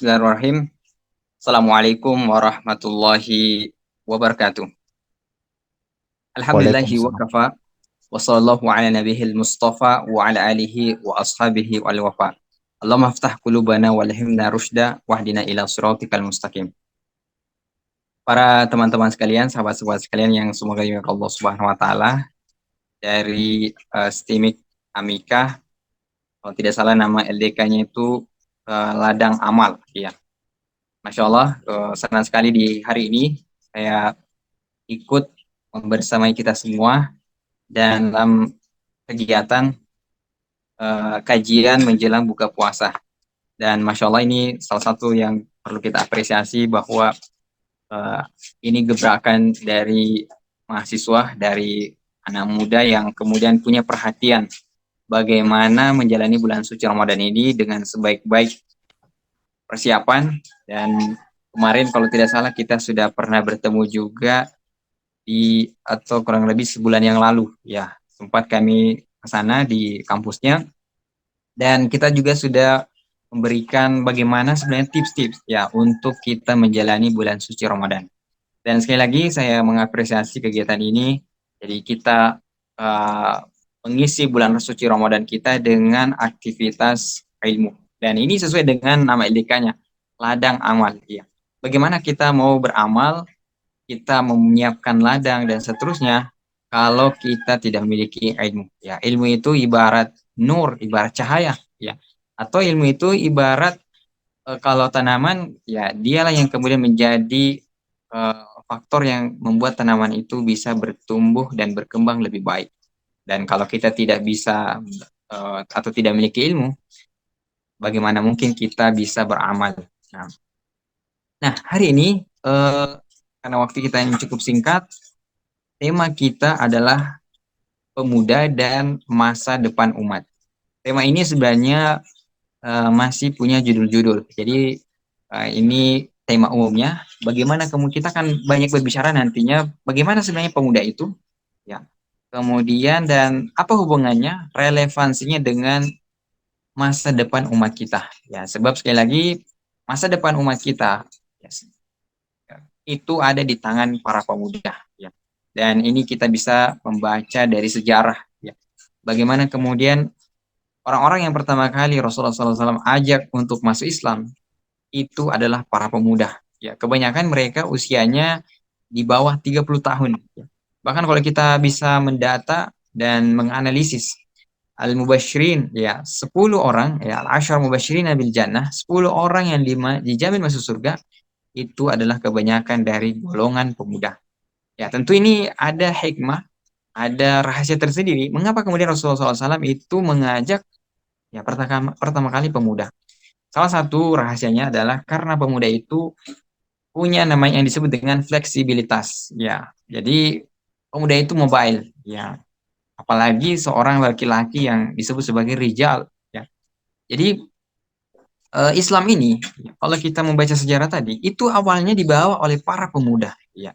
Bismillahirrahmanirrahim. Assalamualaikum warahmatullahi wabarakatuh. Alhamdulillahi wa Waalaikumsalam. kafa wa sallallahu ala nabihil mustafa wa ala alihi wa ashabihi wal wafa. Allahumma aftah qulubana walhimna rusyda wahdina ila siratikal mustaqim. Para teman-teman sekalian, sahabat-sahabat sekalian yang semoga dimuliakan Allah Subhanahu wa taala, dari Stimik Amika, kalau tidak salah nama LDK-nya itu Ladang Amal, ya. Masya Allah, senang sekali di hari ini saya ikut membersamai kita semua dalam kegiatan kajian menjelang buka puasa. Dan Masya Allah, ini salah satu yang perlu kita apresiasi bahwa eh, ini gebrakan dari mahasiswa, dari anak muda yang kemudian punya perhatian bagaimana menjalani bulan suci Ramadan ini dengan sebaik-baik persiapan. Dan kemarin kalau tidak salah kita sudah pernah bertemu juga atau kurang lebih sebulan yang lalu, ya, sempat kami ke sana di kampusnya, dan kita juga sudah memberikan bagaimana sebenarnya tips-tips ya untuk kita menjalani bulan suci Ramadan. Dan sekali lagi saya mengapresiasi kegiatan ini. Jadi kita uh, mengisi bulan suci Ramadan kita dengan aktivitas ilmu. Dan ini sesuai dengan nama LDK-nya, ladang amal. Ya. Bagaimana kita mau beramal, kita menyiapkan ladang dan seterusnya kalau kita tidak memiliki ilmu. Ya, ilmu itu ibarat nur, ibarat cahaya, ya. Atau ilmu itu ibarat kalau tanaman, ya dialah yang kemudian menjadi faktor yang membuat tanaman itu bisa bertumbuh dan berkembang lebih baik. Dan kalau kita tidak bisa atau tidak memiliki ilmu, bagaimana mungkin kita bisa beramal? Nah, hari ini karena waktu kita yang cukup singkat, tema kita adalah pemuda dan masa depan umat. Tema ini sebenarnya masih punya judul-judul. Jadi ini tema umumnya. Bagaimana kemudian kita akan banyak berbicara nantinya bagaimana sebenarnya pemuda itu, ya. Kemudian dan apa hubungannya, relevansinya dengan masa depan umat kita, ya. Sebab sekali lagi masa depan umat kita, ya, itu ada di tangan para pemuda, ya. Dan ini kita bisa membaca dari sejarah, ya. Bagaimana kemudian orang-orang yang pertama kali Rasulullah SAW ajak untuk masuk Islam itu adalah para pemuda. Ya, kebanyakan mereka usianya di bawah 30 tahun. Ya. Bahkan kalau kita bisa mendata dan menganalisis al-mubasyirin, ya, 10 orang, ya, al-asyar mubasyirin bil jannah, 10 orang yang dijamin masuk surga itu adalah kebanyakan dari golongan pemuda. Ya, tentu ini ada hikmah, ada rahasia tersendiri. Mengapa kemudian Rasulullah SAW itu mengajak, ya, pertama kali pemuda? Salah satu rahasianya adalah karena pemuda itu punya namanya yang disebut dengan fleksibilitas. Ya, jadi pemuda itu mobile. Ya, apalagi seorang laki-laki yang disebut sebagai rijal. Ya, jadi Islam ini, kalau kita membaca sejarah tadi, itu awalnya dibawa oleh para pemuda. Ya,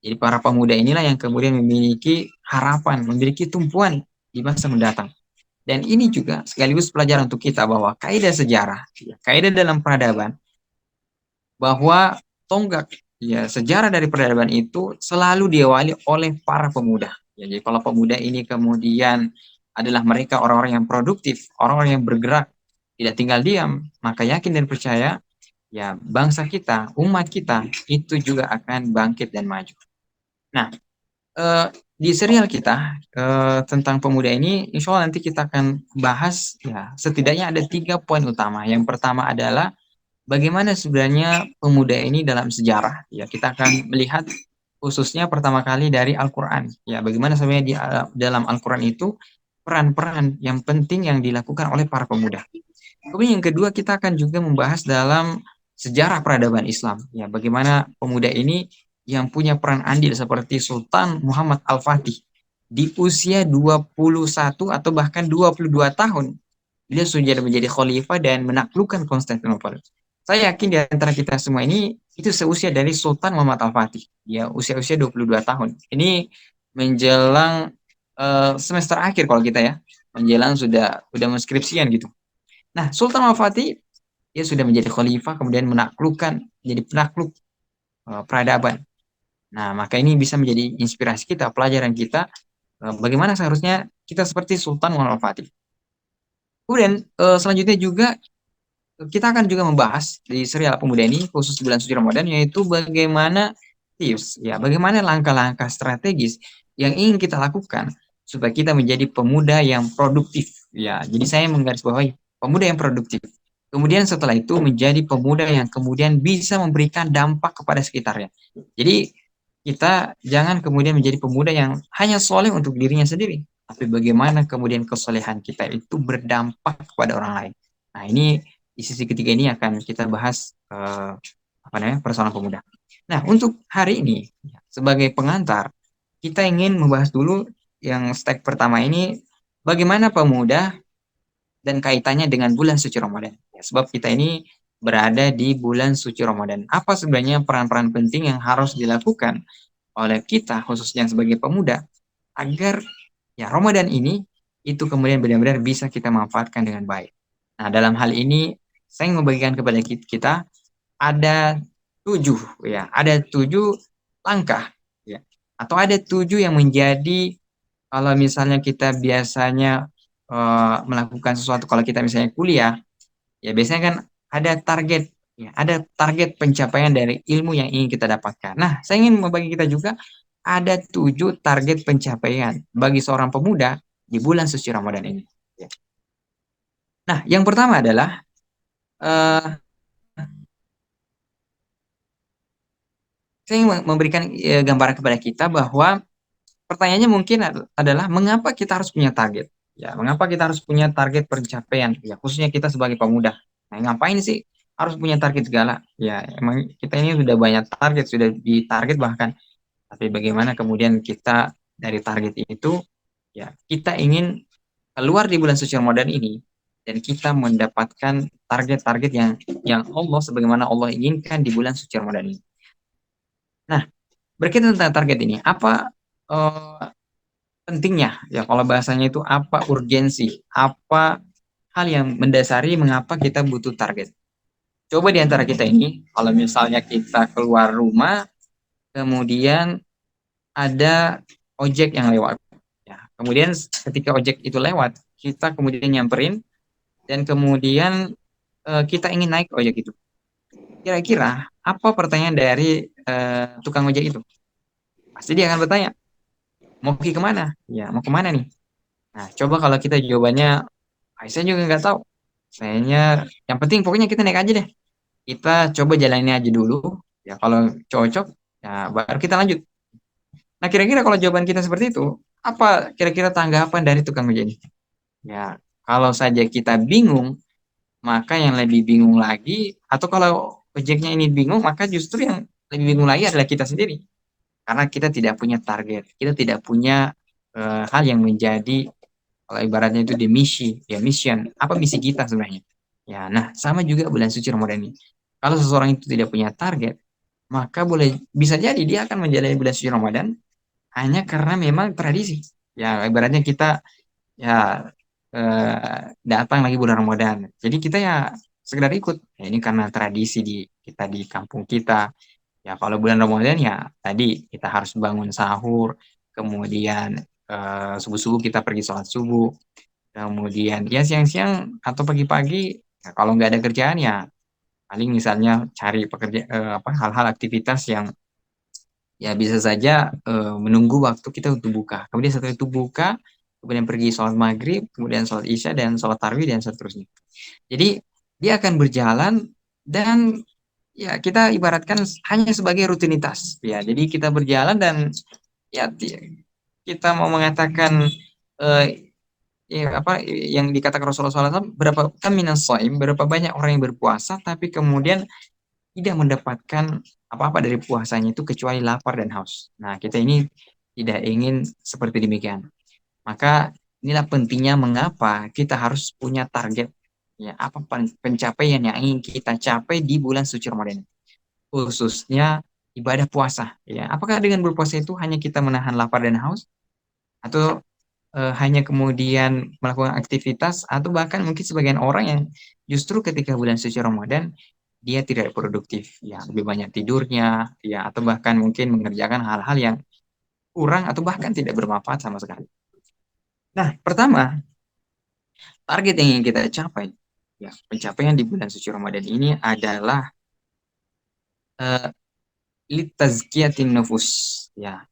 jadi para pemuda inilah yang kemudian memiliki harapan, memiliki tumpuan di masa mendatang. Dan ini juga sekaligus pelajaran untuk kita bahwa kaidah sejarah, ya, kaidah dalam peradaban, bahwa tonggak, ya, sejarah dari peradaban itu selalu diawali oleh para pemuda. Ya, jadi kalau pemuda ini kemudian adalah mereka orang-orang yang produktif, orang-orang yang bergerak, tidak tinggal diam, maka yakin dan percaya, ya, bangsa kita, umat kita itu juga akan bangkit dan maju. Nah, di serial kita tentang pemuda ini, insya Allah nanti kita akan bahas, ya, setidaknya ada 3 poin utama. Yang pertama adalah bagaimana sebenarnya pemuda ini dalam sejarah? Ya, kita akan melihat khususnya pertama kali dari Al-Quran. Ya, bagaimana sebenarnya di dalam Al-Quran itu peran-peran yang penting yang dilakukan oleh para pemuda. Kemudian yang kedua kita akan juga membahas dalam sejarah peradaban Islam. Ya, bagaimana pemuda ini yang punya peran andil seperti Sultan Muhammad Al-Fatih di usia 21 atau bahkan 22 tahun dia sudah menjadi khalifah dan menaklukkan Konstantinopel. Saya yakin di antara kita semua ini itu seusia dari Sultan Muhammad Al-Fatih. Ya, usia-usia 22 tahun. Ini menjelang semester akhir kalau kita, ya. Menjelang sudah mau skripsian gitu. Nah, Sultan Al-Fatih dia sudah menjadi khalifah, kemudian menaklukkan, menjadi penakluk peradaban. Nah, maka ini bisa menjadi inspirasi kita, pelajaran kita, bagaimana seharusnya kita seperti Sultan Muhammad Al-Fatih. Kemudian selanjutnya juga kita akan juga membahas di serial Pemuda ini khusus bulan suci Ramadan, yaitu bagaimana tips, ya, bagaimana langkah-langkah strategis yang ingin kita lakukan supaya kita menjadi pemuda yang produktif. Ya, jadi saya menggarisbawahi pemuda yang produktif. Kemudian setelah itu menjadi pemuda yang kemudian bisa memberikan dampak kepada sekitarnya. Jadi kita jangan kemudian menjadi pemuda yang hanya soleh untuk dirinya sendiri, tapi bagaimana kemudian kesolehan kita itu berdampak kepada orang lain. Nah, ini di sisi ketiga ini akan kita bahas apa namanya, persoalan pemuda. Nah, untuk hari ini sebagai pengantar, kita ingin membahas dulu yang step pertama ini, bagaimana pemuda dan kaitannya dengan bulan suci Ramadan. Ya, sebab kita ini berada di bulan suci Ramadan. Apa sebenarnya peran-peran penting yang harus dilakukan oleh kita khususnya sebagai pemuda agar ya Ramadan ini itu kemudian benar-benar bisa kita manfaatkan dengan baik. Nah, dalam hal ini saya ingin membagikan kepada kita ada 7, ya, ada 7 langkah, ya, atau ada 7 yang menjadi, kalau misalnya kita biasanya melakukan sesuatu, kalau kita misalnya kuliah, ya biasanya kan ada target, ya, ada target pencapaian dari ilmu yang ingin kita dapatkan. Nah, saya ingin membagi kita juga ada 7 target pencapaian bagi seorang pemuda di bulan suci Ramadan ini. Ya. Nah, yang pertama adalah eh, saya ingin memberikan gambaran kepada kita bahwa pertanyaannya mungkin adalah mengapa kita harus punya target? Ya, mengapa kita harus punya target pencapaian? Ya, khususnya kita sebagai pemuda. Nah, ngapain sih harus punya target segala? Ya, emang kita ini sudah banyak target, sudah ditarget bahkan. Tapi bagaimana kemudian kita dari target itu, ya, kita ingin keluar di bulan suci Ramadan ini dan kita mendapatkan target-target yang Allah sebagaimana Allah inginkan di bulan suci Ramadan ini. Nah, berkaitan tentang target ini, apa eh, pentingnya? Ya, kalau bahasanya itu apa urgensi, apa hal yang mendasari mengapa kita butuh target. Coba di antara kita ini, kalau misalnya kita keluar rumah, kemudian ada ojek yang lewat. Ya, kemudian ketika ojek itu lewat, kita kemudian nyamperin, dan kemudian kita ingin naik ojek itu. Kira-kira apa pertanyaan dari tukang ojek itu? Pasti dia akan bertanya, mau pergi kemana? Ya, mau kemana nih? Nah, coba kalau kita jawabannya, saya juga nggak tahu. Sayanya, yang penting pokoknya kita naik aja deh. Kita coba jalanin aja dulu. Ya, kalau cocok, ya baru kita lanjut. Nah, kira-kira kalau jawaban kita seperti itu, apa kira-kira tanggapan dari tukang ojek ini? Ya, kalau saja kita bingung, maka yang lebih bingung lagi, atau kalau ojeknya ini bingung, maka justru yang lebih bingung lagi adalah kita sendiri. Karena kita tidak punya target, kita tidak punya hal yang menjadi, kalau ibaratnya itu di misi, ya mission. Apa misi kita sebenarnya? Ya, nah sama juga bulan suci Ramadan ini. Kalau seseorang itu tidak punya target, maka boleh bisa jadi dia akan menjalani bulan suci Ramadan hanya karena memang tradisi. Ya, ibaratnya kita ya datang lagi bulan Ramadan. Jadi kita ya sekedar ikut. Ya, ini karena tradisi di kita di kampung kita. Ya, kalau bulan Ramadan ya tadi kita harus bangun sahur, kemudian subuh-subuh kita pergi sholat subuh, kemudian ya siang-siang atau pagi-pagi, ya, kalau nggak ada kerjaan ya paling misalnya cari pekerja apa hal-hal aktivitas yang ya bisa saja menunggu waktu kita untuk buka. Kemudian setelah itu buka, kemudian pergi sholat maghrib, kemudian sholat isya dan sholat tarawih dan seterusnya. Jadi dia akan berjalan dan ya kita ibaratkan hanya sebagai rutinitas. Ya, jadi kita berjalan dan ya kita mau mengatakan eh, ya, apa yang dikatakan Rasulullah SAW, berapa kan minas shaim, berapa banyak orang yang berpuasa tapi kemudian tidak mendapatkan apa-apa dari puasanya itu kecuali lapar dan haus. Nah, kita ini tidak ingin seperti demikian. Maka inilah pentingnya mengapa kita harus punya target, ya, apa pencapaian yang ingin kita capai di bulan suci Ramadan, khususnya ibadah puasa. Ya, apakah dengan berpuasa itu hanya kita menahan lapar dan haus, atau hanya kemudian melakukan aktivitas, atau bahkan mungkin sebagian orang yang justru ketika bulan suci Ramadan dia tidak produktif, ya lebih banyak tidurnya, ya atau bahkan mungkin mengerjakan hal-hal yang kurang atau bahkan tidak bermanfaat sama sekali. Nah, pertama, target yang ingin kita capai, ya pencapaian di bulan suci Ramadan ini adalah uh, litazkiyatin nufus, ya.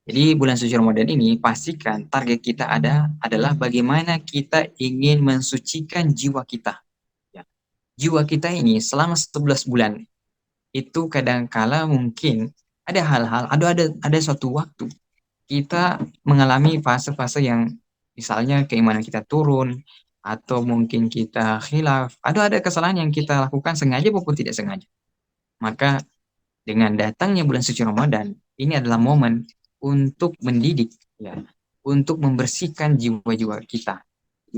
Jadi bulan suci Ramadan ini pastikan target kita adalah bagaimana kita ingin mensucikan jiwa kita. Ya. Jiwa kita ini selama 11 bulan itu kadangkala mungkin ada hal-hal, ada suatu waktu kita mengalami fase-fase yang misalnya keimanan kita turun atau mungkin kita khilaf, ada kesalahan yang kita lakukan sengaja maupun tidak sengaja. Maka dengan datangnya bulan suci Ramadan, ini adalah momen untuk mendidik, ya, untuk membersihkan jiwa-jiwa kita,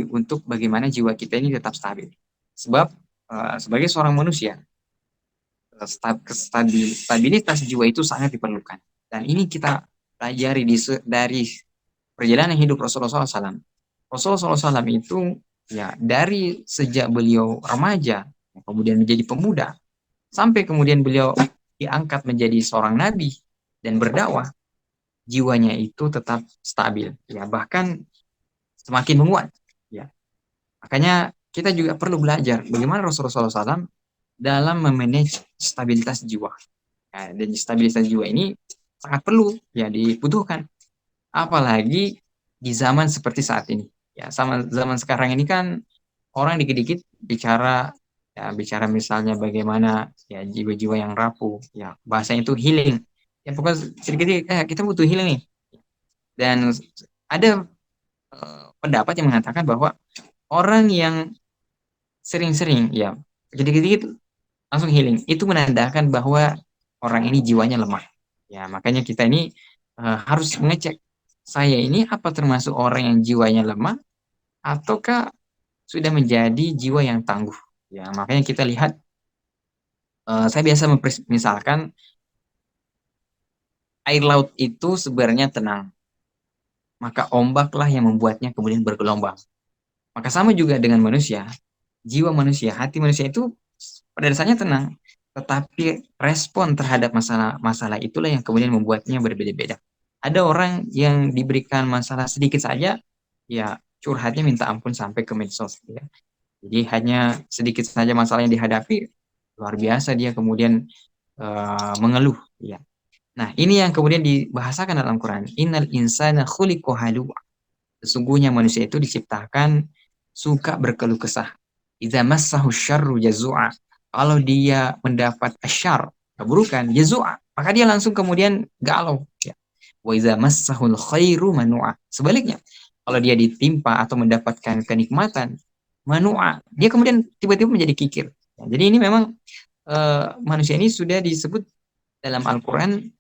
untuk bagaimana jiwa kita ini tetap stabil. Sebab sebagai seorang manusia, stabilitas jiwa itu sangat diperlukan. Dan ini kita pelajari dari perjalanan hidup Rasulullah SAW. Rasulullah SAW itu ya dari sejak beliau remaja, kemudian menjadi pemuda, sampai kemudian beliau diangkat menjadi seorang nabi dan berdakwah, jiwanya itu tetap stabil, ya bahkan semakin menguat. Ya, makanya kita juga perlu belajar bagaimana Rasulullah SAW dalam memanage stabilitas jiwa. Ya, dan stabilitas jiwa ini sangat perlu, ya dibutuhkan, apalagi di zaman seperti saat ini. Ya, sama zaman sekarang ini kan orang dikit-dikit bicara, ya bicara misalnya bagaimana ya jiwa-jiwa yang rapuh, ya bahasanya itu healing. Ya pokoknya sedikit kita butuh healing nih. Dan ada pendapat yang mengatakan bahwa orang yang sering-sering ya dikit-dikit langsung healing itu menandakan bahwa orang ini jiwanya lemah. Ya makanya kita ini harus mengecek, saya ini apa termasuk orang yang jiwanya lemah ataukah sudah menjadi jiwa yang tangguh. Ya, makanya kita lihat, saya biasa misalkan air laut itu sebenarnya tenang, maka ombaklah yang membuatnya kemudian bergelombang. Maka sama juga dengan manusia, jiwa manusia, hati manusia itu pada dasarnya tenang, tetapi respon terhadap masalah-masalah itulah yang kemudian membuatnya berbeda-beda. Ada orang yang diberikan masalah sedikit saja, ya curhatnya minta ampun sampai ke medsos, ya. Jadi hanya sedikit saja masalah yang dihadapi, luar biasa dia kemudian mengeluh. Ya. Nah, ini yang kemudian dibahasakan dalam Quran. Innal insana khuliqa halu'a. Sesungguhnya manusia itu diciptakan suka berkeluh kesah. Idza massahu syarru jazua. Kalau dia mendapat asyar, keburukan, jazua, maka dia langsung kemudian galau. Ya. Wa idza massahul khairu manu'a. Sebaliknya, kalau dia ditimpa atau mendapatkan kenikmatan, manu'a, dia kemudian tiba-tiba menjadi kikir. Ya, jadi ini memang manusia ini sudah disebut dalam Al-Quran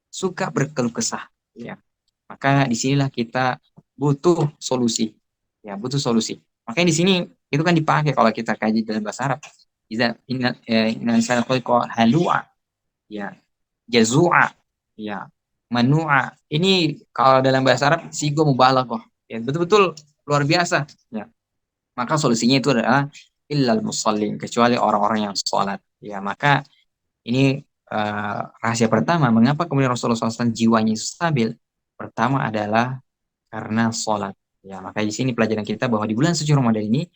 suka berkeluh kesah. Ya. Maka disinilah kita butuh solusi. Ya, butuh solusi. Makanya di sini itu kan dipakai kalau kita kaji dalam bahasa Arab. Iza inna insana khuliqa halu'a, ya, jazua, ya, manua. Ini kalau dalam bahasa Arab sigo mubalaghah. Ya, betul-betul luar biasa. Ya. Maka solusinya itu adalah illal musallin, kecuali orang-orang yang sholat. Ya, maka ini rahasia pertama mengapa kemudian Rasulullah SAW jiwanya stabil. Pertama adalah karena sholat. Ya, maka di sini pelajaran kita bahwa di bulan suci Ramadan ini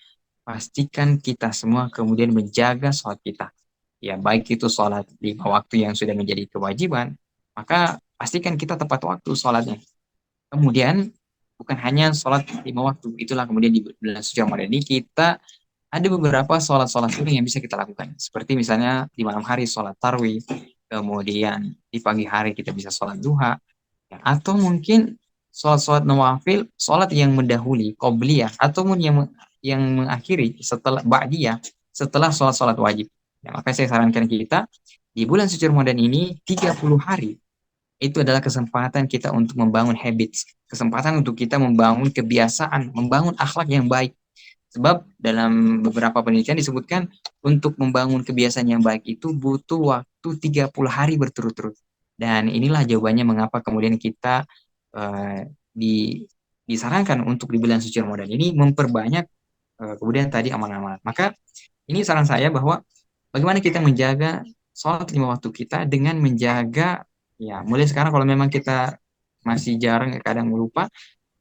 pastikan kita semua kemudian menjaga sholat kita. Ya, baik itu sholat di waktu yang sudah menjadi kewajiban, maka pastikan kita tepat waktu sholatnya. Kemudian bukan hanya sholat 5 waktu, itulah kemudian di bulan suci Ramadan ini kita ada beberapa sholat-sholat sunnah yang bisa kita lakukan. Seperti misalnya di malam hari sholat tarwih, kemudian di pagi hari kita bisa sholat duha, ya, atau mungkin sholat-sholat nawafil, sholat yang mendahului, qobliyah, ataupun yang mengakhiri setelah ba'diyah, setelah sholat-sholat wajib. Ya, maka saya sarankan kita, di bulan suci Ramadan ini, 30 hari, itu adalah kesempatan kita untuk membangun habits, kesempatan untuk kita membangun kebiasaan, membangun akhlak yang baik. Sebab dalam beberapa penelitian disebutkan untuk membangun kebiasaan yang baik itu butuh waktu 30 hari berturut-turut. Dan inilah jawabannya mengapa kemudian kita di disarankan untuk di bulan suci Ramadan ini memperbanyak kemudian tadi amal-amal. Maka ini saran saya bahwa bagaimana kita menjaga sholat 5 waktu kita dengan menjaga, ya mulai sekarang kalau memang kita masih jarang kadang lupa,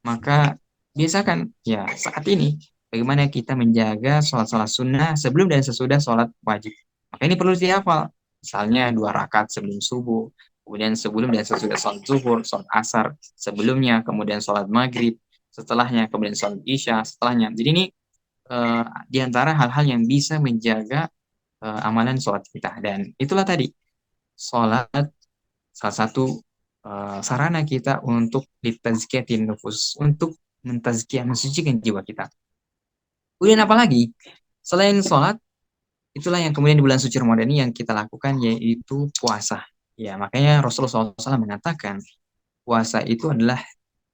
maka biasakan ya saat ini bagaimana kita menjaga sholat-sholat sunnah sebelum dan sesudah sholat wajib. Maka ini perlu dihafal. Misalnya 2 rakaat sebelum subuh, kemudian sebelum dan sesudah sholat zuhur, sholat asar, sebelumnya, kemudian sholat maghrib, setelahnya, kemudian sholat isya, setelahnya. Jadi ini di antara hal-hal yang bisa menjaga amalan sholat kita. Dan itulah tadi, sholat salah satu sarana kita untuk ditazkiyatin nufus, untuk mentazkiyah, mensucikan jiwa kita. Kemudian apa lagi? Selain sholat, itulah yang kemudian di bulan suci Ramadan ini yang kita lakukan, yaitu puasa. Ya, makanya Rasulullah SAW mengatakan puasa itu adalah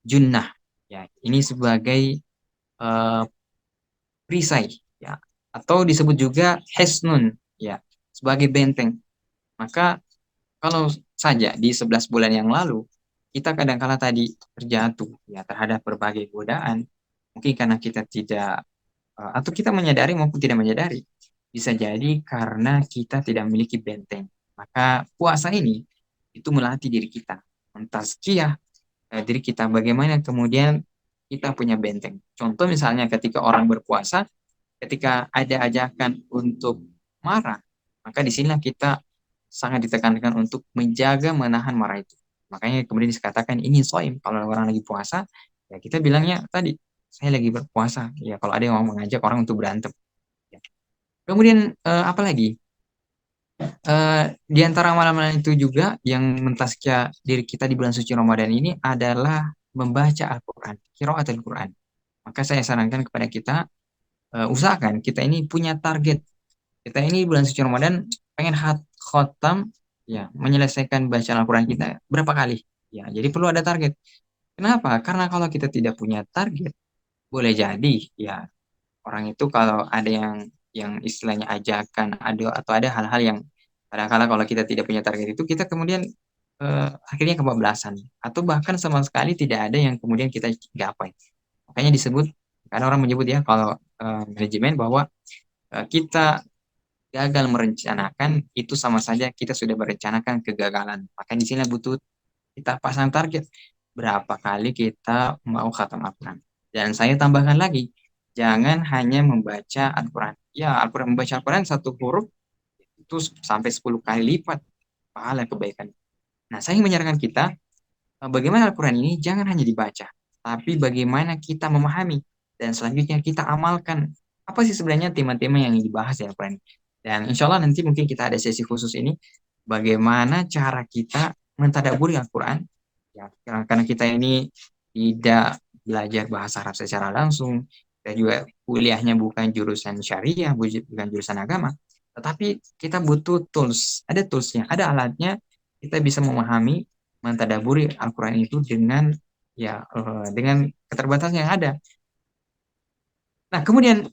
junnah. Ya, ini sebagai uh, perisai, ya, atau disebut juga hisnun, ya, sebagai benteng. Maka kalau saja di 11 bulan yang lalu kita kadang-kala tadi terjatuh ya terhadap berbagai godaan, mungkin karena kita tidak atau kita menyadari maupun tidak menyadari, bisa jadi karena kita tidak memiliki benteng. Maka puasa ini itu melatih diri kita, mentazkiyah diri kita, bagaimana kemudian kita punya benteng. Contoh misalnya ketika orang berpuasa, ketika ada ajakan untuk marah, maka di sinilah kita sangat ditekankan untuk menjaga menahan marah itu. Makanya kemudian dikatakan ini soim. Kalau orang lagi puasa, ya kita bilangnya tadi, saya lagi berpuasa. Ya kalau ada yang mau mengajak orang untuk berantem. Ya. Kemudian apa lagi? Di antara amalan-amalan itu juga yang mentazkiyah diri kita di bulan suci Ramadan ini adalah membaca Al-Quran, qiraat Al-Quran. Maka saya sarankan kepada kita, usahakan kita ini punya target. Kita ini bulan suci Ramadan pengen khotam, ya, menyelesaikan bacaan Al-Quran kita berapa kali. Ya, jadi perlu ada target. Kenapa? Karena kalau kita tidak punya target, boleh jadi ya orang itu kalau ada yang istilahnya ajakan ada atau ada hal-hal yang kadang-kala kalau kita tidak punya target itu kita kemudian akhirnya kebablasan atau bahkan sama sekali tidak ada yang kemudian kita gapai. Makanya disebut, karena orang menyebut ya kalau manajemen bahwa kita gagal merencanakan itu sama saja kita sudah merencanakan kegagalan. Maka di sini butuh kita pasang target berapa kali kita mau khatam Al-Quran. Dan saya tambahkan lagi, jangan hanya membaca Al-Quran. Ya, Al-Quran, membaca Al-Quran satu huruf itu sampai 10 kali lipat pahala kebaikan. Nah, saya menyarankan kita bagaimana Al-Quran ini jangan hanya dibaca, tapi bagaimana kita memahami dan selanjutnya kita amalkan. Apa sih sebenarnya tema-tema yang dibahas di Al-Quran? Dan insya Allah nanti mungkin kita ada sesi khusus ini, bagaimana cara kita mentadaburi Al-Quran. Ya, karena kita ini tidak belajar bahasa Arab secara langsung, kita juga kuliahnya bukan jurusan syariah, bukan jurusan agama, tetapi kita butuh tools, ada toolsnya, ada alatnya, kita bisa memahami mentadaburi Al-Quran itu dengan ya dengan keterbatasan yang ada. Nah, kemudian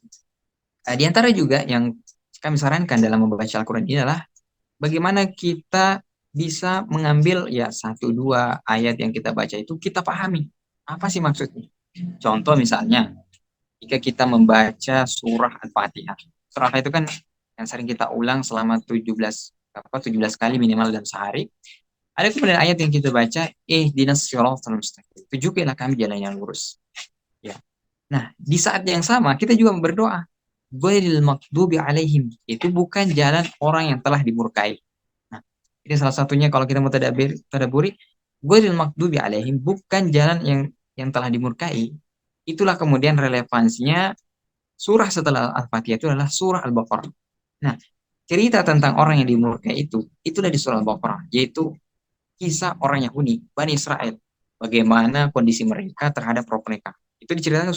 di antara juga yang kami sarankan dalam membaca Al-Quran ini adalah bagaimana kita bisa mengambil ya satu dua ayat yang kita baca itu kita pahami apa sih maksudnya. Contoh misalnya jika kita membaca surah Al-Fatihah. Surah itu kan yang sering kita ulang selama 17 kali minimal dalam sehari. Ada kemudian ayat yang kita baca, dinas siratal mustaqim. Tunjukilah kami jalan yang lurus. Ya. Nah, di saat yang sama kita juga berdoa, ghairil maghdubi alaihim. Itu bukan jalan orang yang telah dimurkai. Nah, ini salah satunya kalau kita mau tadaburi, ghairil maghdubi alaihim bukan jalan yang telah dimurkai. Itulah kemudian relevansinya surah setelah Al-Fatihah itu adalah surah Al-Baqarah. Nah, cerita tentang orang yang dimurkai itu itulah di surah Al-Baqarah, yaitu kisah orang Yahudi, Bani Israel. Bagaimana kondisi mereka terhadap roh mereka. Itu diceritakan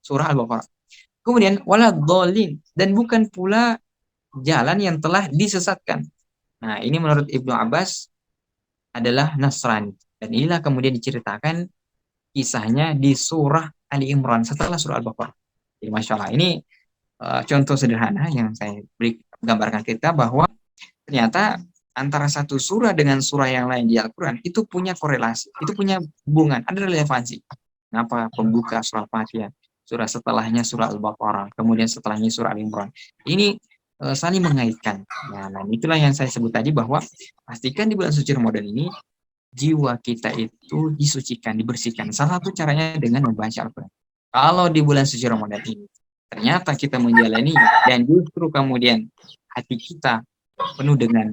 surah Al-Baqarah. Kemudian waladhdallin, dan bukan pula jalan yang telah disesatkan. Nah, ini menurut Ibnu Abbas adalah Nasrani. Dan inilah kemudian diceritakan kisahnya di surah Ali Imran setelah surah Al-Baqarah. Jadi Masya Allah, ini contoh sederhana yang saya beri gambarkan kita bahwa ternyata antara satu surah dengan surah yang lain di Al-Quran itu punya korelasi, itu punya hubungan, ada relevansi. Kenapa pembuka surah Fatihah, surah setelahnya surah Al-Baqarah, kemudian setelahnya surah Al-Imran. Ini saling mengaitkan. Nah, itulah yang saya sebut tadi bahwa pastikan di bulan suci Ramadan ini jiwa kita itu disucikan, dibersihkan. Salah satu caranya dengan membaca Al-Quran. Kalau di bulan suci Ramadan ini ternyata kita menjalani dan justru kemudian hati kita penuh dengan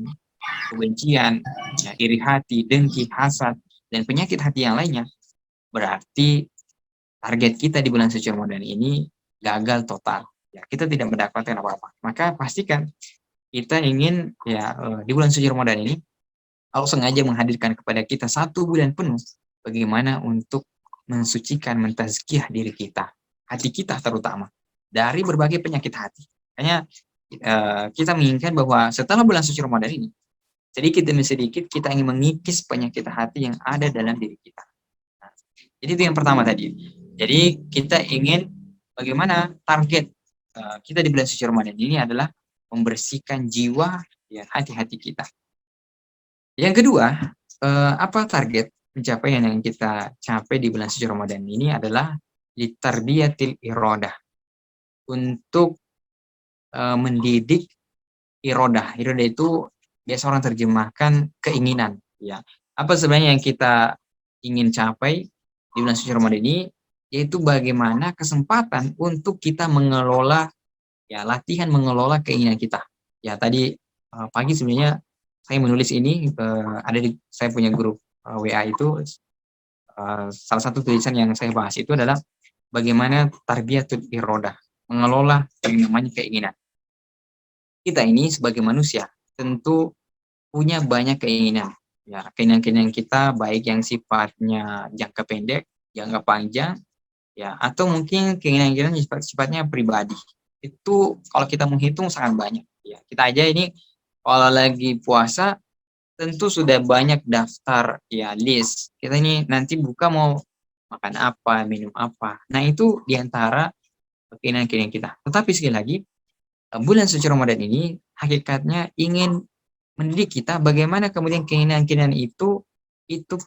kebencian, ya, iri hati, dengki, hasad, dan penyakit hati yang lainnya, berarti target kita di bulan suci Ramadan ini gagal total. Ya, kita tidak mendapatkan apa-apa. Maka pastikan kita ingin ya di bulan suci Ramadan ini Allah sengaja menghadirkan kepada kita 1 bulan penuh bagaimana untuk mensucikan, mentazkiyah diri kita, hati kita terutama dari berbagai penyakit hati. Makanya kita menginginkan bahwa setelah bulan suci Ramadan ini sedikit demi sedikit kita ingin mengikis penyakit hati yang ada dalam diri kita. Nah, jadi itu yang pertama tadi. Jadi kita ingin bagaimana target kita di bulan suci Ramadan ini adalah membersihkan jiwa dan hati-hati kita. Yang kedua, apa target pencapaian yang kita capai di bulan suci Ramadan ini adalah litarbiyatil iradah, untuk mendidik irodah. Irodah itu biasa orang terjemahkan keinginan. Ya, apa sebenarnya yang kita ingin capai di bulan suci Ramadan ini? Yaitu bagaimana kesempatan untuk kita mengelola, ya, latihan mengelola keinginan kita. Ya, tadi pagi sebenarnya saya menulis ini ada di saya punya grup WA itu, salah satu tulisan yang saya bahas itu adalah bagaimana tarbiyatul irodah, mengelola yang namanya keinginan. Kita ini sebagai manusia tentu punya banyak keinginan. Ya, keinginan-keinginan kita baik yang sifatnya jangka pendek, jangka panjang, ya, atau mungkin keinginan-keinginan sifatnya pribadi. Itu kalau kita menghitung sangat banyak. Ya, kita aja ini kalau lagi puasa tentu sudah banyak daftar, ya, list. Kita ini nanti buka mau makan apa, minum apa. Nah, itu diantara keinginan-keinginan kita. Tetapi sekali lagi, bulan suci Ramadan ini hakikatnya ingin mendidik kita bagaimana kemudian keinginan-keinginan itu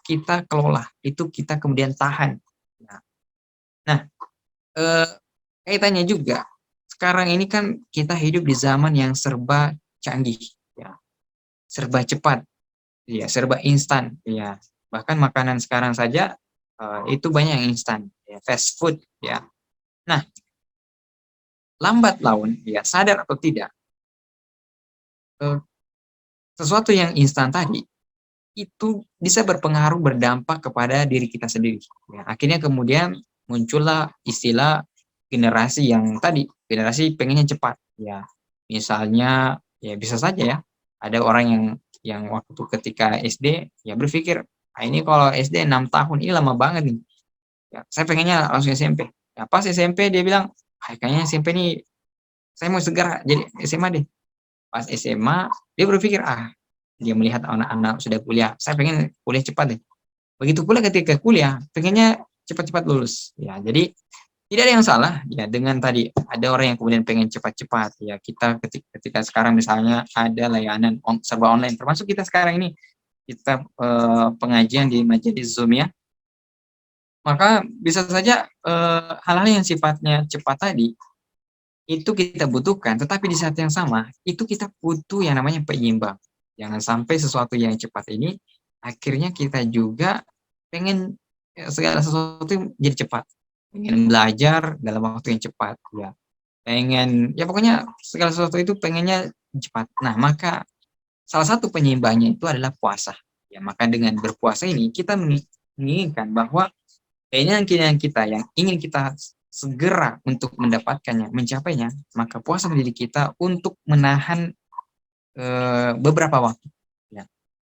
kita kelola, itu kita kemudian tahan. Nah, eh, kaitannya juga sekarang ini kan kita hidup di zaman yang serba canggih, ya, serba cepat, ya, serba instan, ya. Bahkan makanan sekarang saja itu banyak yang instan, ya, fast food, ya. Nah, lambat laun, ya, sadar atau tidak, eh, sesuatu yang instan tadi itu bisa berpengaruh, berdampak kepada diri kita sendiri. Ya, akhirnya kemudian muncullah istilah generasi yang tadi, generasi pengennya cepat. Ya, misalnya, ya bisa saja ya, ada orang yang waktu ketika SD ya berpikir, ini kalau SD 6 tahun ini lama banget nih. Ya, saya pengennya langsung SMP. Ya, pas SMP dia bilang, kayaknya SMP nih saya mau segera jadi SMA deh. Pas SMA dia berpikir, dia melihat anak-anak sudah kuliah, saya pengen kuliah cepat deh. Begitu pula ketika kuliah, pengennya cepat-cepat lulus. Ya, jadi tidak ada yang salah ya dengan tadi ada orang yang kemudian pengen cepat-cepat. Ya, kita ketika sekarang misalnya ada layanan serba online, termasuk kita sekarang ini kita pengajian di majelis Zoom, ya, maka bisa saja hal-hal yang sifatnya cepat tadi itu kita butuhkan, tetapi di saat yang sama itu kita butuh yang namanya penyeimbang. Jangan sampai sesuatu yang cepat ini akhirnya kita juga pengen segala sesuatu jadi cepat, pengen belajar dalam waktu yang cepat, ya, pengen, ya pokoknya segala sesuatu itu pengennya cepat. Nah, maka salah satu penyeimbangnya itu adalah puasa. Ya, maka dengan berpuasa ini kita menginginkan bahwa keinginan-keinginan kita yang ingin kita segera untuk mendapatkannya, mencapainya, maka puasa mendidik kita untuk menahan beberapa waktu. Ya.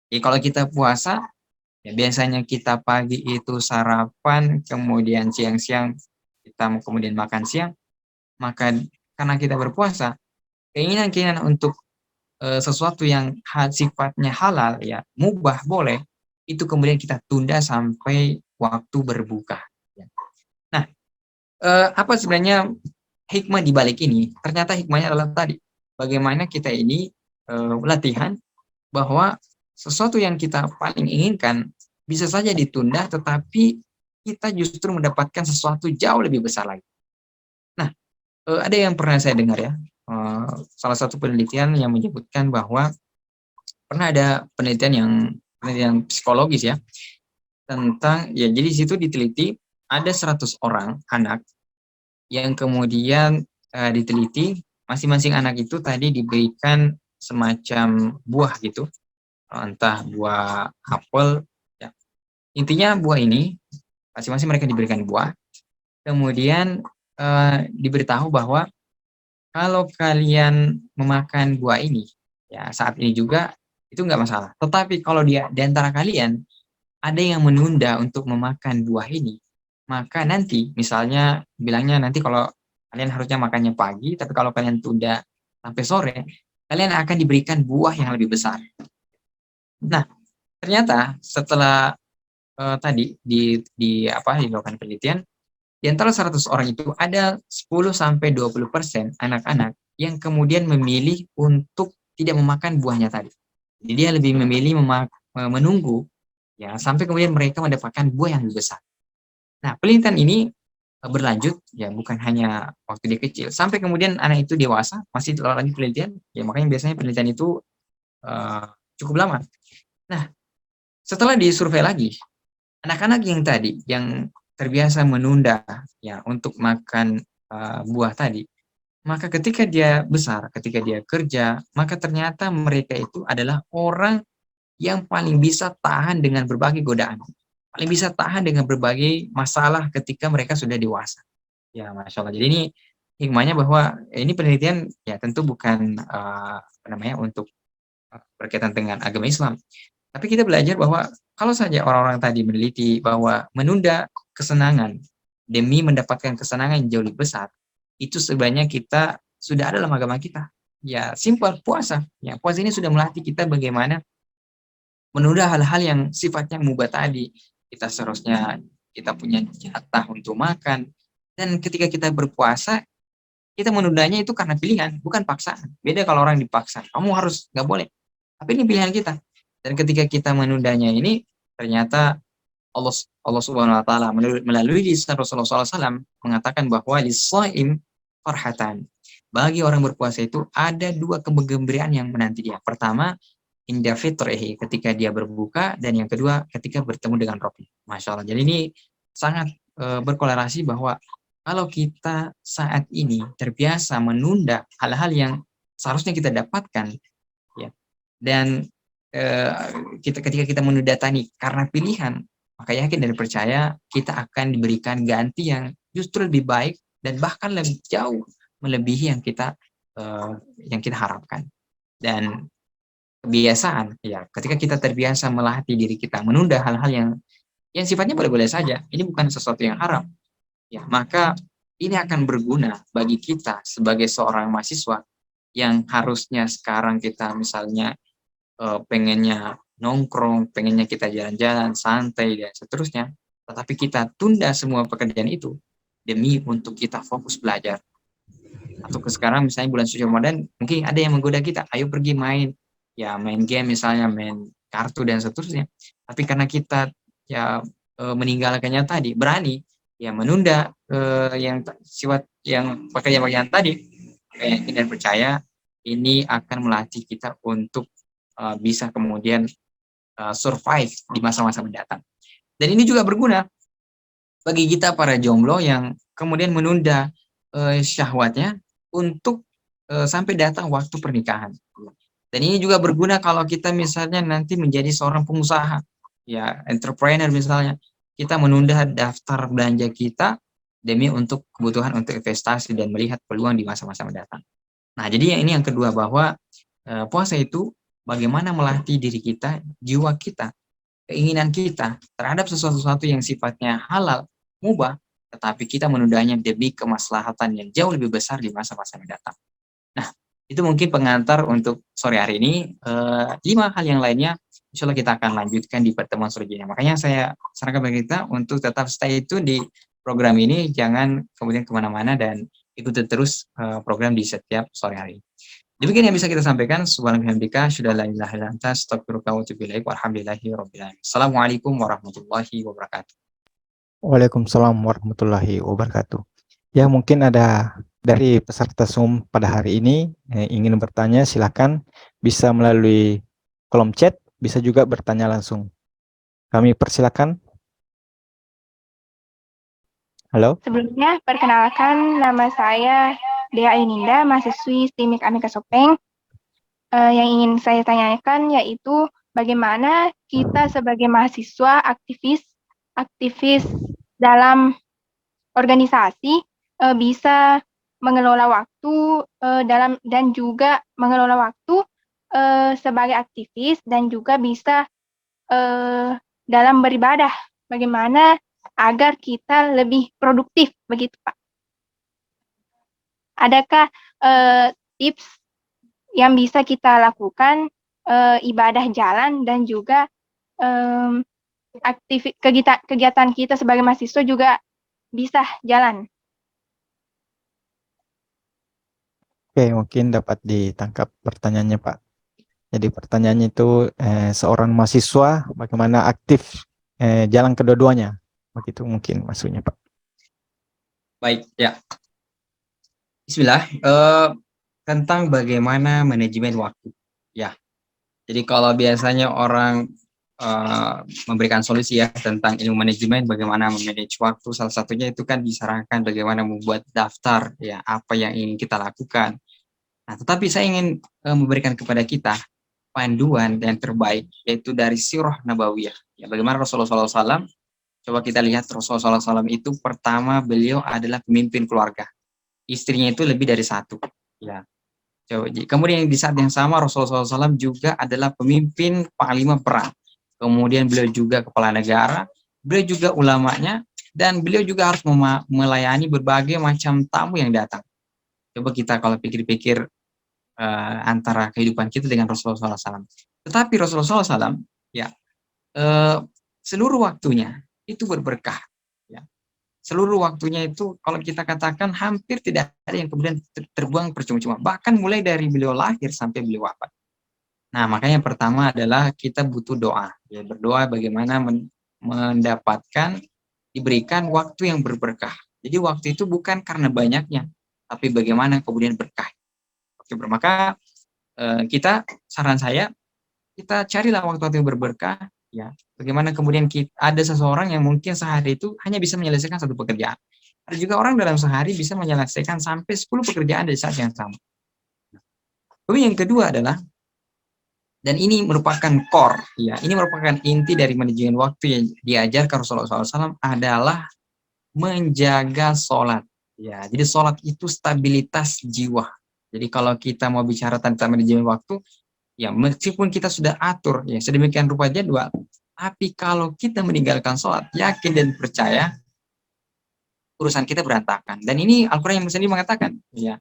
Jadi kalau kita puasa, ya biasanya kita pagi itu sarapan, kemudian siang-siang kita kemudian makan siang, maka karena kita berpuasa, keinginan-keinginan untuk sesuatu yang sifatnya halal, ya, mubah, boleh, itu kemudian kita tunda sampai waktu berbuka. Ya. Nah, apa sebenarnya hikmah di balik ini? Ternyata hikmahnya adalah tadi, bagaimana kita ini latihan bahwa sesuatu yang kita paling inginkan bisa saja ditunda, tetapi kita justru mendapatkan sesuatu jauh lebih besar lagi. Nah, ada yang pernah saya dengar ya, salah satu penelitian yang menyebutkan bahwa pernah ada penelitian psikologis ya, tentang ya jadi di situ diteliti ada 100 orang anak yang kemudian, diteliti masing-masing anak itu tadi diberikan semacam buah gitu, entah buah apel ya, intinya buah ini masing-masing mereka diberikan buah, kemudian, diberitahu bahwa kalau kalian memakan buah ini, ya saat ini juga itu nggak masalah. Tetapi kalau dia di antara kalian ada yang menunda untuk memakan buah ini, maka nanti misalnya bilangnya nanti kalau kalian harusnya makannya pagi, tapi kalau kalian tunda sampai sore, kalian akan diberikan buah yang lebih besar. Nah, ternyata setelah tadi dilakukan penelitian, di antara 100 orang itu ada 10-20% anak-anak yang kemudian memilih untuk tidak memakan buahnya tadi. Jadi dia lebih memilih menunggu ya sampai kemudian mereka mendapatkan buah yang lebih besar. Nah, penelitian ini berlanjut ya bukan hanya waktu dia kecil, sampai kemudian anak itu dewasa masih lagi penelitian, ya makanya biasanya penelitian itu uh, cukup lama. Nah, setelah disurvei lagi, anak-anak yang tadi yang terbiasa menunda ya untuk makan buah tadi, maka ketika dia besar, ketika dia kerja, maka ternyata mereka itu adalah orang yang paling bisa tahan dengan berbagai godaan, paling bisa tahan dengan berbagai masalah ketika mereka sudah dewasa. Ya, Masya Allah. Jadi ini hikmahnya bahwa ini penelitian ya tentu bukan untuk berkaitan dengan agama Islam. Tapi kita belajar bahwa kalau saja orang-orang tadi meneliti bahwa menunda kesenangan demi mendapatkan kesenangan yang jauh lebih besar, itu sebenarnya kita sudah ada dalam agama kita. Ya, simpel puasa. Ya, puasa ini sudah melatih kita bagaimana menunda hal-hal yang sifatnya mubah tadi. Kita seharusnya kita punya jatah untuk makan. Dan ketika kita berpuasa, kita menundanya itu karena pilihan, bukan paksaan. Beda kalau orang dipaksa, kamu harus, nggak boleh. Tapi ini pilihan kita. Dan ketika kita menundanya ini, ternyata Allah Allah Subhanahu Wa Taala melalui lisan Rasulullah SAW mengatakan bahwa lisaim farhatan. Bagi orang berpuasa itu ada dua kegembiraan yang menanti dia. Pertama, inda fitrihi, ketika dia berbuka, dan yang kedua ketika bertemu dengan Rabbnya. Masya Allah. Jadi ini sangat berkolerasi bahwa kalau kita saat ini terbiasa menunda hal-hal yang seharusnya kita dapatkan, ya, dan ketika kita menunda tani karena pilihan, maka yakin dan percaya kita akan diberikan ganti yang justru lebih baik dan bahkan lebih jauh melebihi yang kita harapkan. Dan kebiasaan ya ketika kita terbiasa melatih diri kita menunda hal-hal yang sifatnya boleh-boleh saja, ini bukan sesuatu yang haram ya, maka ini akan berguna bagi kita sebagai seorang mahasiswa yang harusnya sekarang kita misalnya pengennya nongkrong, pengennya kita jalan-jalan santai dan seterusnya, tetapi kita tunda semua pekerjaan itu demi untuk kita fokus belajar. Atau ke sekarang misalnya bulan suci Ramadan, mungkin ada yang menggoda kita, ayo pergi main, ya main game misalnya, main kartu dan seterusnya. Tapi karena kita ya meninggalkannya tadi, berani ya menunda yang sifat yang pekerjaan tadi, kayak dan percaya ini akan melatih kita untuk bisa kemudian survive di masa-masa mendatang. Dan ini juga berguna bagi kita para jomblo yang kemudian menunda syahwatnya untuk sampai datang waktu pernikahan. Dan ini juga berguna kalau kita misalnya nanti menjadi seorang pengusaha, ya entrepreneur misalnya, kita menunda daftar belanja kita demi untuk kebutuhan untuk investasi dan melihat peluang di masa-masa mendatang. Nah, jadi ini yang kedua bahwa puasa itu bagaimana melatih diri kita, jiwa kita, keinginan kita terhadap sesuatu yang sifatnya halal, mubah, tetapi kita menundanya demi kemaslahatan yang jauh lebih besar di masa-masa mendatang. Nah, itu mungkin pengantar untuk sore hari ini. 5 hal yang lainnya, insya Allah kita akan lanjutkan di pertemuan selanjutnya. Makanya saya sarankan bagi kita untuk tetap stay tune di program ini, jangan kemudian kemana-mana dan ikuti terus program di setiap sore hari. Demikian yang bisa kita sampaikan. Subhanallah, sudah la ilaha illa anta, astaghfiruka wa atubu ilaik. Walhamdulillahi rabbil alamin. Assalamualaikum warahmatullahi wabarakatuh. Waalaikumsalam warahmatullahi wabarakatuh. Ya, mungkin ada dari peserta Zoom pada hari ini ingin bertanya, silakan bisa melalui kolom chat, bisa juga bertanya langsung. Kami persilakan. Halo. Sebelumnya, perkenalkan nama saya Dea Yuninda, mahasiswi STIMIK Amika Sopeng. Yang ingin saya tanyakan yaitu bagaimana kita sebagai mahasiswa aktivis dalam organisasi bisa mengelola waktu dan juga mengelola waktu sebagai aktivis dan juga bisa dalam beribadah. Bagaimana agar kita lebih produktif begitu, Pak? Adakah tips yang bisa kita lakukan ibadah jalan dan juga kegiatan kita sebagai mahasiswa juga bisa jalan? Oke, mungkin dapat ditangkap pertanyaannya, Pak. Jadi pertanyaannya itu seorang mahasiswa bagaimana aktif jalan kedua-duanya. Begitu mungkin maksudnya, Pak. Baik, ya. Bismillah. Tentang bagaimana manajemen waktu. Ya, jadi kalau biasanya orang memberikan solusi ya tentang ilmu manajemen, bagaimana memanage waktu, salah satunya itu kan disarankan bagaimana membuat daftar ya apa yang ingin kita lakukan. Nah, tetapi saya ingin memberikan kepada kita panduan yang terbaik yaitu dari Sirah Nabawiyah. Ya, bagaimana Rasulullah SAW, coba kita lihat Rasulullah SAW itu pertama beliau adalah pemimpin keluarga. Istrinya itu lebih dari satu. Ya, kemudian di saat yang sama Rasulullah SAW juga adalah pemimpin panglima perang. Kemudian beliau juga kepala negara, beliau juga ulamanya, dan beliau juga harus melayani berbagai macam tamu yang datang. Coba kita kalau pikir-pikir antara kehidupan kita dengan Rasulullah SAW. Tetapi Rasulullah SAW, ya, seluruh waktunya itu berberkah. Ya. Seluruh waktunya itu kalau kita katakan hampir tidak ada yang kemudian terbuang percuma-cuma. Bahkan mulai dari beliau lahir sampai beliau wafat. Nah, makanya pertama adalah kita butuh doa. Ya, berdoa bagaimana mendapatkan, diberikan waktu yang berberkah. Jadi waktu itu bukan karena banyaknya, tapi bagaimana kemudian berkah. Oke, maka kita, saran saya, kita carilah waktu-waktu yang berberkah. Ya, bagaimana kemudian ada seseorang yang mungkin sehari itu hanya bisa menyelesaikan satu pekerjaan. Ada juga orang dalam sehari bisa menyelesaikan sampai 10 pekerjaan di saat yang sama. Lalu yang kedua adalah, dan ini merupakan core, ya, ini merupakan inti dari manajemen waktu yang diajarkan Rasulullah SAW adalah menjaga sholat. Ya, jadi sholat itu stabilitas jiwa. Jadi kalau kita mau bicara tentang manajemen waktu, ya meskipun kita sudah atur ya sedemikian rupa jadwal, tapi kalau kita meninggalkan sholat, yakin dan percaya urusan kita berantakan. Dan ini Al-Quran yang sendiri mengatakan, ya,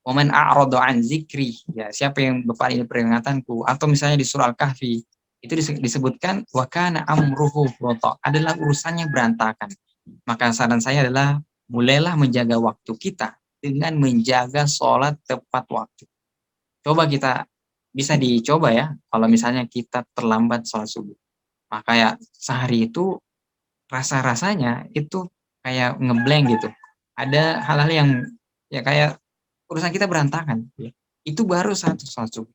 Waman a'radu an zikri, ya, siapa yang berpaling dari peringatanku, atau misalnya di surah Al-Kahfi itu disebutkan wa kana amruhu furata, adalah urusannya berantakan. Maka saran saya adalah mulailah menjaga waktu kita dengan menjaga sholat tepat waktu. Coba kita bisa dicoba ya, kalau misalnya kita terlambat sholat subuh, maka ya sehari itu rasa-rasanya itu kayak ngeblank gitu. Ada hal-hal yang ya kayak urusan kita berantakan. Ya. Itu baru satu sholat subuh.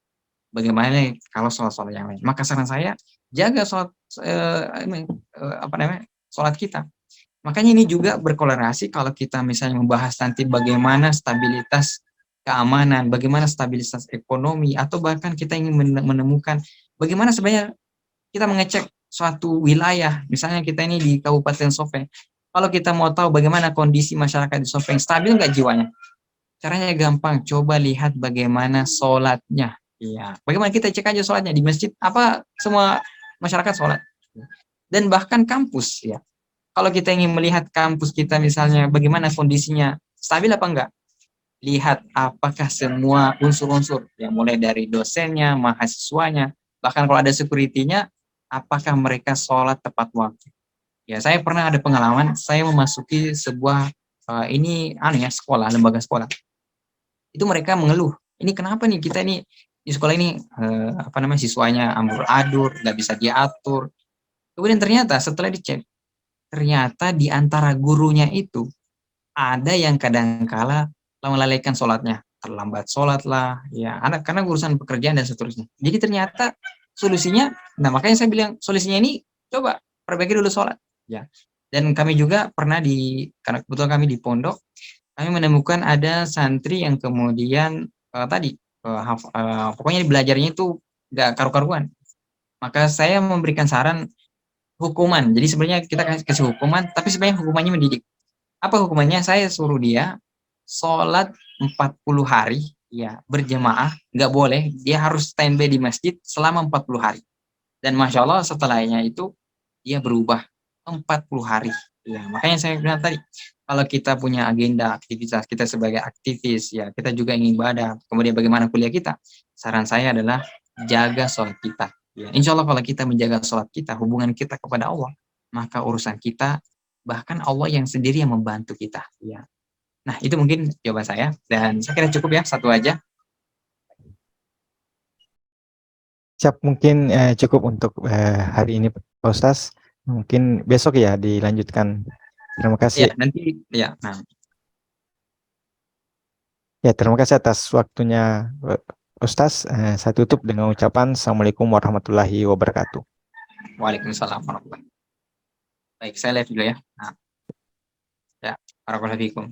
Bagaimana kalau sholat-sholat yang lain? Maka saran saya jaga sholat sholat kita. Makanya ini juga berkorelasi kalau kita misalnya membahas nanti bagaimana stabilitas keamanan, bagaimana stabilitas ekonomi, atau bahkan kita ingin menemukan bagaimana sebenarnya kita mengecek suatu wilayah, misalnya kita ini di Kabupaten Sopeng. Kalau kita mau tahu bagaimana kondisi masyarakat di Sopeng, stabil nggak jiwanya? Caranya gampang, coba lihat bagaimana sholatnya. Iya, bagaimana kita cek aja sholatnya di masjid, apa semua masyarakat sholat. Dan bahkan kampus, ya. Kalau kita ingin melihat kampus kita misalnya, bagaimana kondisinya, stabil apa enggak? Lihat apakah semua unsur-unsur, yang mulai dari dosennya, mahasiswanya, bahkan kalau ada security-nya, apakah mereka sholat tepat waktu. Ya, saya pernah ada pengalaman, saya memasuki sebuah sekolah, lembaga sekolah. Itu mereka mengeluh, ini kenapa nih kita ini di sekolah ini siswanya ambur adur, nggak bisa diatur. Kemudian ternyata setelah dicek, ternyata di antara gurunya itu ada yang kadangkala melalaikan sholatnya, terlambat sholat lah, ya, karena urusan pekerjaan dan seterusnya. Jadi ternyata solusinya, nah makanya saya bilang solusinya ini coba perbaiki dulu sholat, ya. Dan kami juga pernah karena kebetulan kami di pondok, kami menemukan ada santri yang kemudian pokoknya belajarnya itu nggak karu-karuan. Maka saya memberikan saran hukuman. Jadi sebenarnya kita kasih hukuman, tapi sebenarnya hukumannya mendidik. Apa hukumannya? Saya suruh dia sholat 40 hari, ya, berjamaah, nggak boleh, dia harus standby di masjid selama 40 hari. Dan Masya Allah setelahnya itu dia berubah 40 hari. Ya, makanya saya bilang tadi, kalau kita punya agenda aktivitas kita sebagai aktivis, ya, kita juga ingin ibadah, kemudian bagaimana kuliah kita, saran saya adalah jaga sholat kita. Ya, insya Allah kalau kita menjaga sholat kita, hubungan kita kepada Allah, maka urusan kita, bahkan Allah yang sendiri yang membantu kita. Ya. Nah, itu mungkin jawaban saya, dan saya kira cukup ya, satu aja. Siap, mungkin cukup untuk hari ini Pak Ustaz. Mungkin besok ya dilanjutkan. Terima kasih. Ya, nanti ya. Nah. Ya, terima kasih atas waktunya Ustaz. Saya tutup dengan ucapan Assalamualaikum warahmatullahi wabarakatuh. Waalaikumsalam warahmatullahi wabarakatuh. Baik, saya live dulu ya. Nah. Ya, barakallahu fikum.